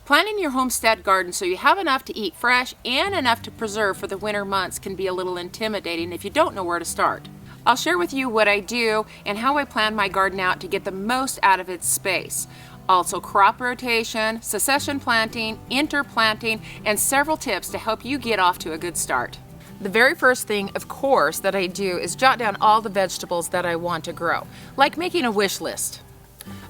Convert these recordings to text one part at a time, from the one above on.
Planting your homestead garden so you have enough to eat fresh and enough to preserve for the winter months can be a little intimidating if you don't know where to start. I'll share with you what I do and how I plan my garden out to get the most out of its space. Also crop rotation, succession planting, interplanting, and several tips to help you get off to a good start. The very first thing, of course, that I do is jot down all the vegetables that I want to grow, like making a wish list.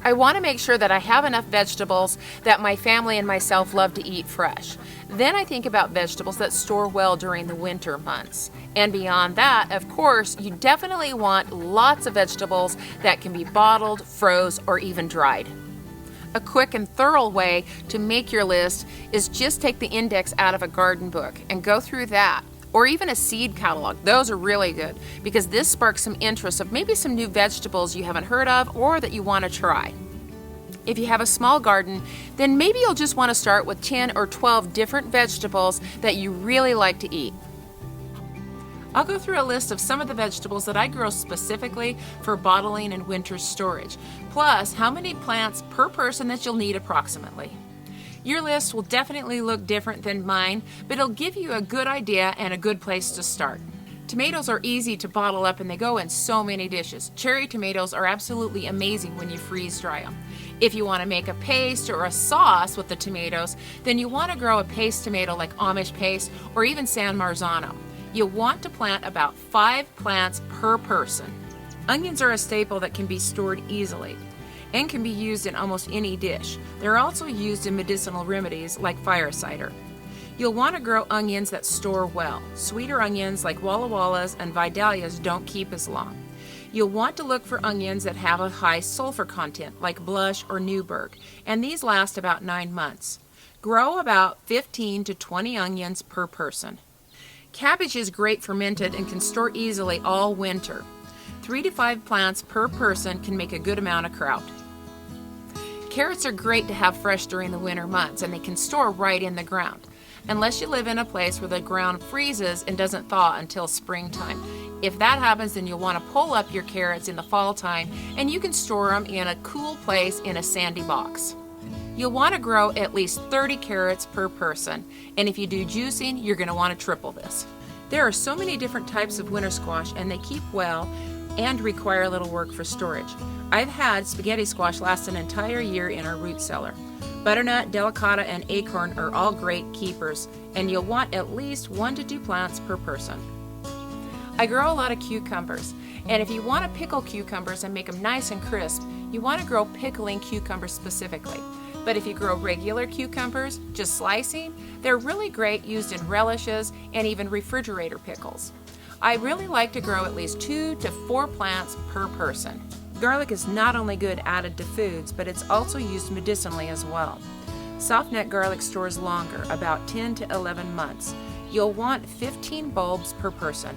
I want to make sure that I have enough vegetables that my family and myself love to eat fresh. Then I think about vegetables that store well during the winter months. And beyond that, of course, you definitely want lots of vegetables that can be bottled, froze, or even dried. A quick and thorough way to make your list is just take the index out of a garden book and go through that. Or even a seed catalog. Those are really good because this sparks some interest of maybe some new vegetables you haven't heard of or that you want to try. If you have a small garden, then maybe you'll just want to start with 10 or 12 different vegetables that you really like to eat. I'll go through a list of some of the vegetables that I grow specifically for bottling and winter storage, plus how many plants per person that you'll need approximately. Your list will definitely look different than mine, but it'll give you a good idea and a good place to start. Tomatoes are easy to bottle up and they go in so many dishes. Cherry tomatoes are absolutely amazing when you freeze dry them. If you want to make a paste or a sauce with the tomatoes, then you want to grow a paste tomato like Amish paste or even San Marzano. You'll want to plant about 5 plants per person. Onions are a staple that can be stored easily and can be used in almost any dish. They're also used in medicinal remedies like fire cider. You'll want to grow onions that store well. Sweeter onions like Walla Wallas and Vidalias don't keep as long. You'll want to look for onions that have a high sulfur content like Blush or Newburgh, and these last about 9 months. Grow about 15 to 20 onions per person. Cabbage is great fermented and can store easily all winter. 3 to 5 plants per person can make a good amount of kraut. Carrots are great to have fresh during the winter months and they can store right in the ground, unless you live in a place where the ground freezes and doesn't thaw until springtime. If that happens, then you'll want to pull up your carrots in the fall time and you can store them in a cool place in a sandy box. You'll want to grow at least 30 carrots per person, and if you do juicing, you're going to want to triple this. There are so many different types of winter squash and they keep well and require little work for storage. I've had spaghetti squash last an entire year in our root cellar. Butternut, delicata, and acorn are all great keepers, and you'll want at least 1 to 2 plants per person. I grow a lot of cucumbers, and if you want to pickle cucumbers and make them nice and crisp, you want to grow pickling cucumbers specifically. But if you grow regular cucumbers, just slicing, they're really great used in relishes and even refrigerator pickles. I really like to grow at least 2 to 4 plants per person. Garlic is not only good added to foods, but it's also used medicinally as well. Soft neck garlic stores longer, about 10 to 11 months. You'll want 15 bulbs per person.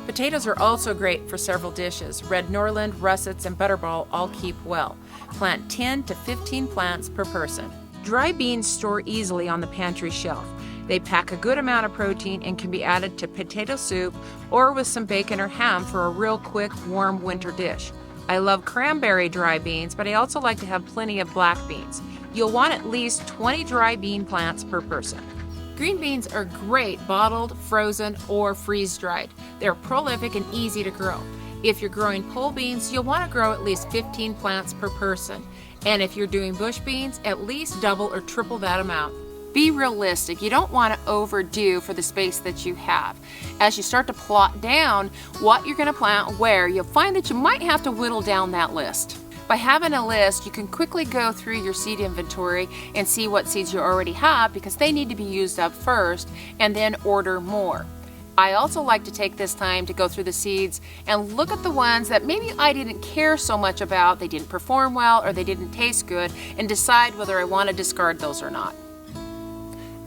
Potatoes are also great for several dishes. Red Norland, russets, and butterball all keep well. Plant 10 to 15 plants per person. Dry beans store easily on the pantry shelf. They pack a good amount of protein and can be added to potato soup or with some bacon or ham for a real quick, warm winter dish. I love cranberry dry beans, but I also like to have plenty of black beans. You'll want at least 20 dry bean plants per person. Green beans are great bottled, frozen, or freeze-dried. They're prolific and easy to grow. If you're growing pole beans, you'll want to grow at least 15 plants per person. And if you're doing bush beans, at least double or triple that amount. Be realistic. You don't want to overdo for the space that you have. As you start to plot down what you're going to plant where, you'll find that you might have to whittle down that list. By having a list, you can quickly go through your seed inventory and see what seeds you already have because they need to be used up first, and then order more. I also like to take this time to go through the seeds and look at the ones that maybe I didn't care so much about, they didn't perform well, or they didn't taste good, and decide whether I want to discard those or not.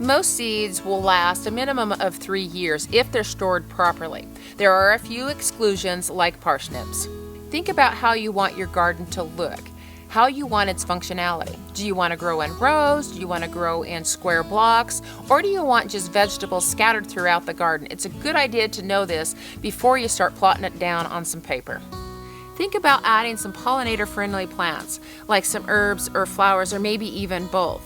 Most seeds will last a minimum of 3 years if they're stored properly. There are a few exclusions like parsnips. Think about how you want your garden to look, how you want its functionality. Do you want to grow in rows? Do you want to grow in square blocks? Or do you want just vegetables scattered throughout the garden? It's a good idea to know this before you start plotting it down on some paper. Think about adding some pollinator-friendly plants, like some herbs or flowers or maybe even both.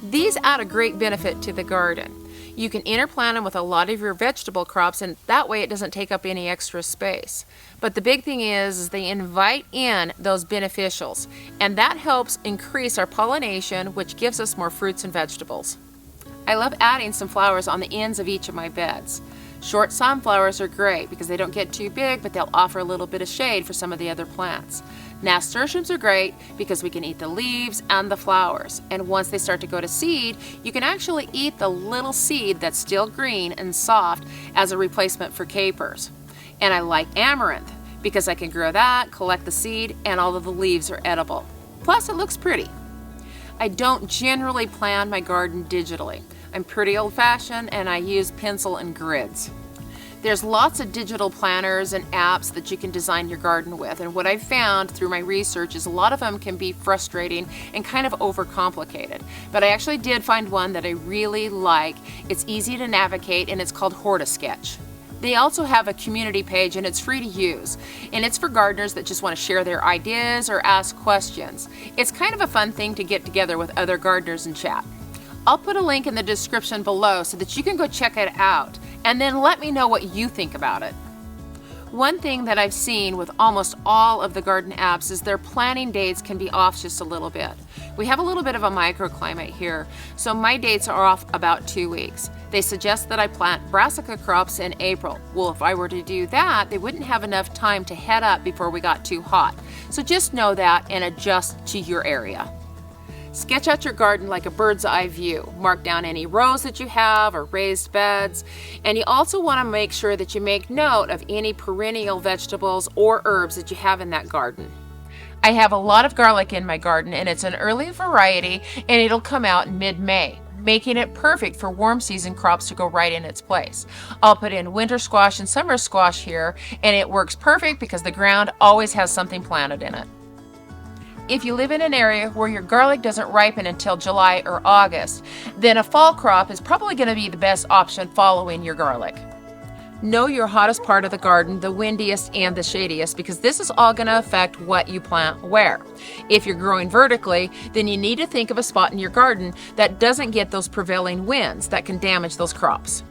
These add a great benefit to the garden. You can interplant them with a lot of your vegetable crops, and that way it doesn't take up any extra space. But the big thing is they invite in those beneficials, and that helps increase our pollination, which gives us more fruits and vegetables. I love adding some flowers on the ends of each of my beds. Short sunflowers are great because they don't get too big, but they'll offer a little bit of shade for some of the other plants. Nasturtiums are great because we can eat the leaves and the flowers, and once they start to go to seed, you can actually eat the little seed that's still green and soft as a replacement for capers. And I like amaranth because I can grow that, collect the seed, and all of the leaves are edible. Plus it looks pretty. I don't generally plan my garden digitally. I'm pretty old-fashioned and I use pencil and grids. There's lots of digital planners and apps that you can design your garden with, and what I've found through my research is a lot of them can be frustrating and kind of overcomplicated. But I actually did find one that I really like. It's easy to navigate and it's called Hortiskech. They also have a community page and it's free to use, and it's for gardeners that just want to share their ideas or ask questions. It's kind of a fun thing to get together with other gardeners and chat. I'll put a link in the description below so that you can go check it out and then let me know what you think about it. One thing that I've seen with almost all of the garden apps is their planting dates can be off just a little bit. We have a little bit of a microclimate here, so my dates are off about 2 weeks. They suggest that I plant brassica crops in April. Well, if I were to do that, they wouldn't have enough time to head up before we got too hot. So just know that and adjust to your area. Sketch out your garden like a bird's eye view. Mark down any rows that you have or raised beds. And you also want to make sure that you make note of any perennial vegetables or herbs that you have in that garden. I have a lot of garlic in my garden, and it's an early variety, and it'll come out in mid-May, making it perfect for warm season crops to go right in its place. I'll put in winter squash and summer squash here, and it works perfect because the ground always has something planted in it. If you live in an area where your garlic doesn't ripen until July or August, then a fall crop is probably going to be the best option following your garlic. Know your hottest part of the garden, the windiest and the shadiest, because this is all going to affect what you plant where. If you're growing vertically, then you need to think of a spot in your garden that doesn't get those prevailing winds that can damage those crops.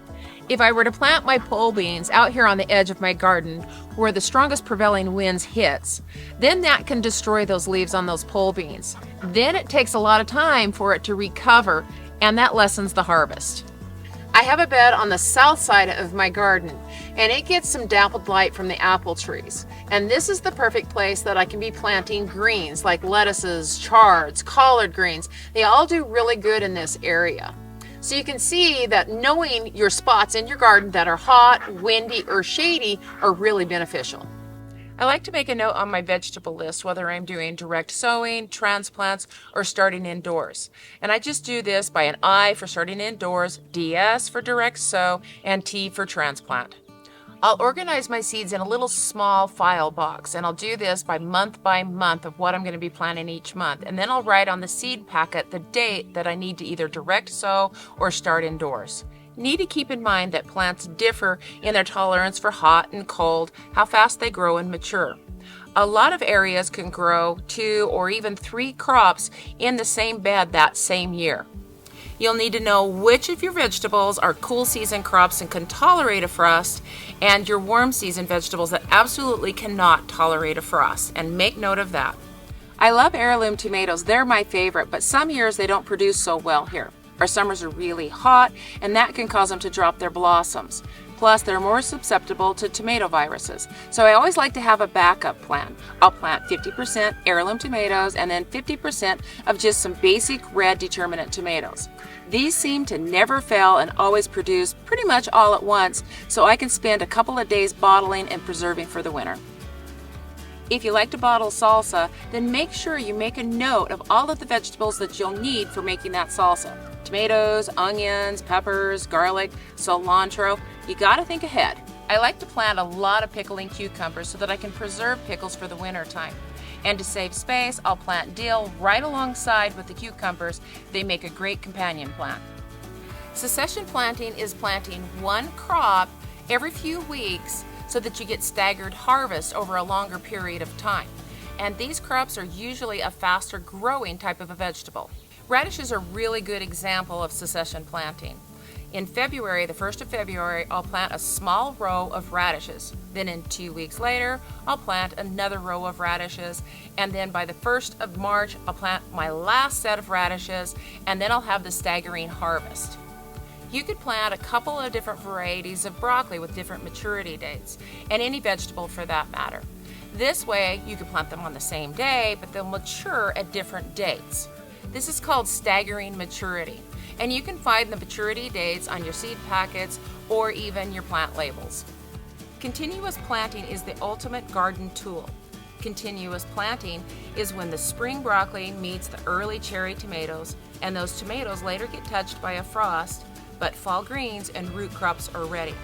If I were to plant my pole beans out here on the edge of my garden where the strongest prevailing winds hits, then that can destroy those leaves on those pole beans. Then it takes a lot of time for it to recover, and that lessens the harvest. I have a bed on the south side of my garden, and it gets some dappled light from the apple trees. And this is the perfect place that I can be planting greens like lettuces, chards, collard greens. They all do really good in this area. So you can see that knowing your spots in your garden that are hot, windy, or shady are really beneficial. I like to make a note on my vegetable list whether I'm doing direct sowing, transplants, or starting indoors. And I just do this by an I for starting indoors, DS for direct sow, and T for transplant. I'll organize my seeds in a little small file box, and I'll do this by month of what I'm going to be planting each month. And then I'll write on the seed packet the date that I need to either direct sow or start indoors. You need to keep in mind that plants differ in their tolerance for hot and cold, how fast they grow and mature. A lot of areas can grow 2 or even 3 crops in the same bed that same year. You'll need to know which of your vegetables are cool season crops and can tolerate a frost, and your warm season vegetables that absolutely cannot tolerate a frost, and make note of that. I love heirloom tomatoes. They're my favorite, but some years they don't produce so well here. Our summers are really hot, and that can cause them to drop their blossoms. Plus, they're more susceptible to tomato viruses. So I always like to have a backup plan. I'll plant 50% heirloom tomatoes and then 50% of just some basic red determinate tomatoes. These seem to never fail and always produce pretty much all at once, so I can spend a couple of days bottling and preserving for the winter. If you like to bottle salsa, then make sure you make a note of all of the vegetables that you'll need for making that salsa. Tomatoes, onions, peppers, garlic, cilantro. You gotta think ahead. I like to plant a lot of pickling cucumbers so that I can preserve pickles for the winter time. And to save space, I'll plant dill right alongside with the cucumbers. They make a great companion plant. Succession planting is planting one crop every few weeks so that you get staggered harvest over a longer period of time. And these crops are usually a faster growing type of a vegetable. Radishes are a really good example of succession planting. In February, the 1st of February, I'll plant a small row of radishes. Then in 2 weeks later, I'll plant another row of radishes. And then by the 1st of March, I'll plant my last set of radishes, and then I'll have the staggering harvest. You could plant a couple of different varieties of broccoli with different maturity dates, and any vegetable for that matter. This way, you can plant them on the same day, but they'll mature at different dates. This is called staggering maturity, and you can find the maturity dates on your seed packets or even your plant labels. Continuous planting is the ultimate garden tool. Continuous planting is when the spring broccoli meets the early cherry tomatoes, and those tomatoes later get touched by a frost, but fall greens and root crops are ready.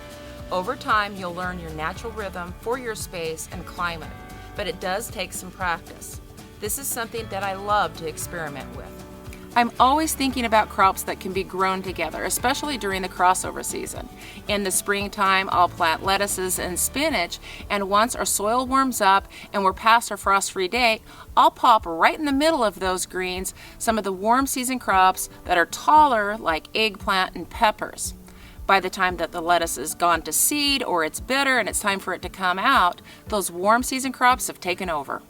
Over time, you'll learn your natural rhythm for your space and climate, but it does take some practice. This is something that I love to experiment with. I'm always thinking about crops that can be grown together, especially during the crossover season. In the springtime, I'll plant lettuces and spinach, and once our soil warms up and we're past our frost-free date, I'll pop right in the middle of those greens some of the warm season crops that are taller, like eggplant and peppers. By the time that the lettuce is gone to seed or it's bitter and it's time for it to come out, those warm season crops have taken over.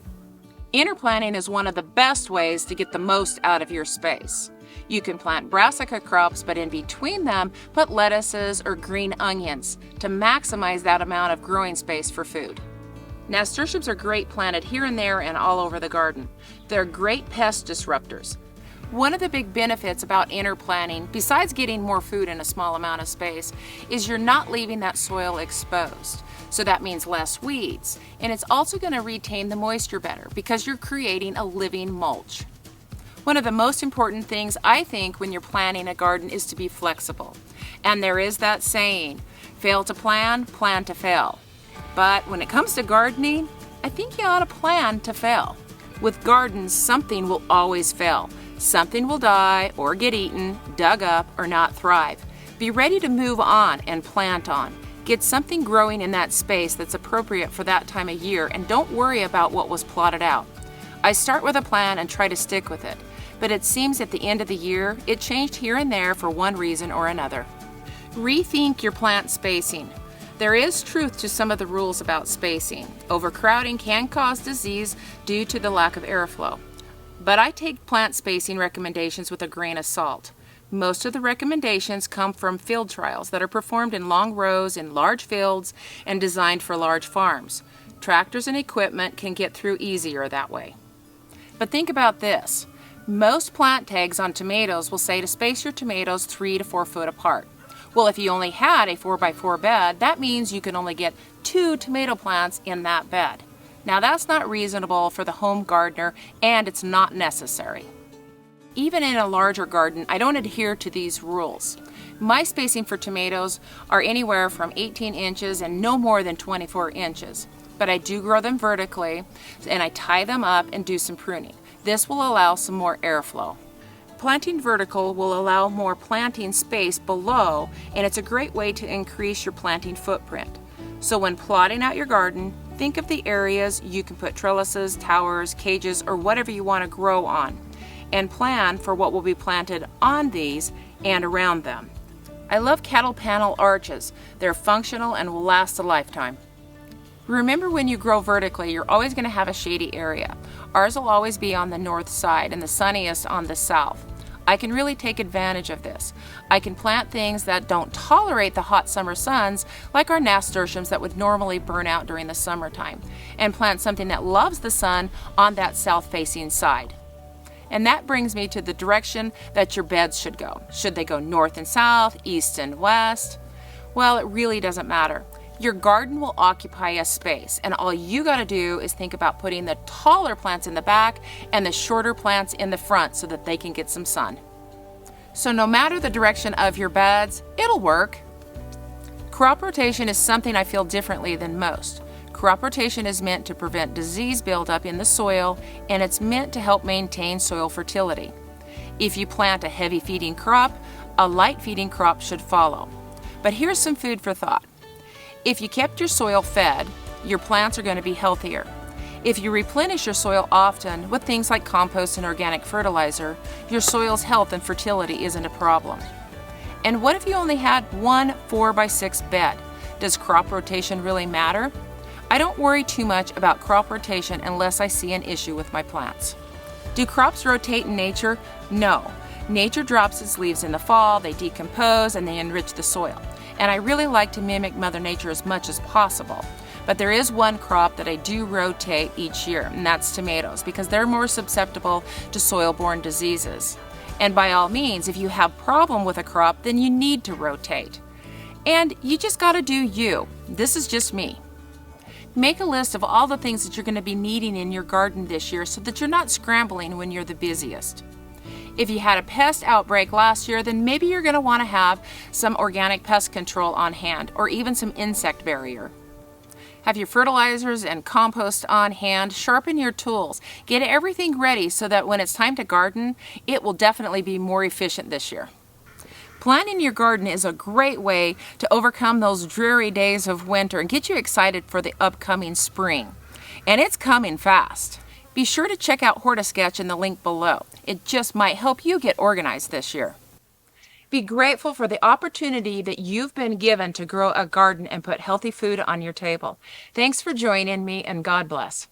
Interplanting is one of the best ways to get the most out of your space. You can plant brassica crops, but in between them, put lettuces or green onions to maximize that amount of growing space for food. Nasturtiums are great planted here and there and all over the garden. They're great pest disruptors. One of the big benefits about interplanting, besides getting more food in a small amount of space, is you're not leaving that soil exposed. So that means less weeds, and it's also going to retain the moisture better because you're creating a living mulch. One of the most important things I think when you're planting a garden is to be flexible. And there is that saying, fail to plan, plan to fail. But when it comes to gardening, I think you ought to plan to fail. With gardens, something will always fail. Something will die or get eaten, dug up, or not thrive. Be ready to move on and plant on. Get something growing in that space that's appropriate for that time of year, and don't worry about what was plotted out. I start with a plan and try to stick with it, but it seems at the end of the year, it changed here and there for one reason or another. Rethink your plant spacing. There is truth to some of the rules about spacing. Overcrowding can cause disease due to the lack of airflow. But I take plant spacing recommendations with a grain of salt. Most of the recommendations come from field trials that are performed in long rows in large fields and designed for large farms. Tractors and equipment can get through easier that way. But think about this. Most plant tags on tomatoes will say to space your tomatoes 3 to 4 foot apart. Well, if you only had a 4x4 bed, that means you can only get 2 tomato plants in that bed. Now that's not reasonable for the home gardener, and it's not necessary. Even in a larger garden, I don't adhere to these rules. My spacing for tomatoes are anywhere from 18 inches and no more than 24 inches. But I do grow them vertically, and I tie them up and do some pruning. This will allow some more airflow. Planting vertical will allow more planting space below, and it's a great way to increase your planting footprint. So when plotting out your garden, think of the areas you can put trellises, towers, cages, or whatever you want to grow on, and plan for what will be planted on these and around them. I love cattle panel arches. They're functional and will last a lifetime. Remember, when you grow vertically, you're always going to have a shady area. Ours will always be on the north side and the sunniest on the south. I can really take advantage of this. I can plant things that don't tolerate the hot summer suns, like our nasturtiums that would normally burn out during the summertime, and plant something that loves the sun on that south-facing side. And that brings me to the direction that your beds should go. Should they go north and south, east and west? Well, it really doesn't matter. Your garden will occupy a space, and all you got to do is think about putting the taller plants in the back and the shorter plants in the front so that they can get some sun. So no matter the direction of your beds, it'll work. Crop rotation is something I feel differently than most. Crop rotation is meant to prevent disease buildup in the soil, and it's meant to help maintain soil fertility. If you plant a heavy feeding crop, a light feeding crop should follow. But here's some food for thought. If you kept your soil fed, your plants are going to be healthier. If you replenish your soil often with things like compost and organic fertilizer, your soil's health and fertility isn't a problem. And what if you only had one 4x6 bed? Does crop rotation really matter? I don't worry too much about crop rotation unless I see an issue with my plants. Do crops rotate in nature? No. Nature drops its leaves in the fall, they decompose, and they enrich the soil. And I really like to mimic Mother Nature as much as possible. But there is one crop that I do rotate each year, and that's tomatoes, because they're more susceptible to soil-borne diseases. And by all means, if you have a problem with a crop, then you need to rotate. And you just gotta do you. This is just me. Make a list of all the things that you're going to be needing in your garden this year so that you're not scrambling when you're the busiest. If you had a pest outbreak last year, then maybe you're going to want to have some organic pest control on hand, or even some insect barrier. Have your fertilizers and compost on hand, sharpen your tools, get everything ready so that when it's time to garden, it will definitely be more efficient this year. Planting your garden is a great way to overcome those dreary days of winter and get you excited for the upcoming spring. And it's coming fast. Be sure to check out Hortiskech in the link below. It just might help you get organized this year. Be grateful for the opportunity that you've been given to grow a garden and put healthy food on your table. Thanks for joining me, and God bless.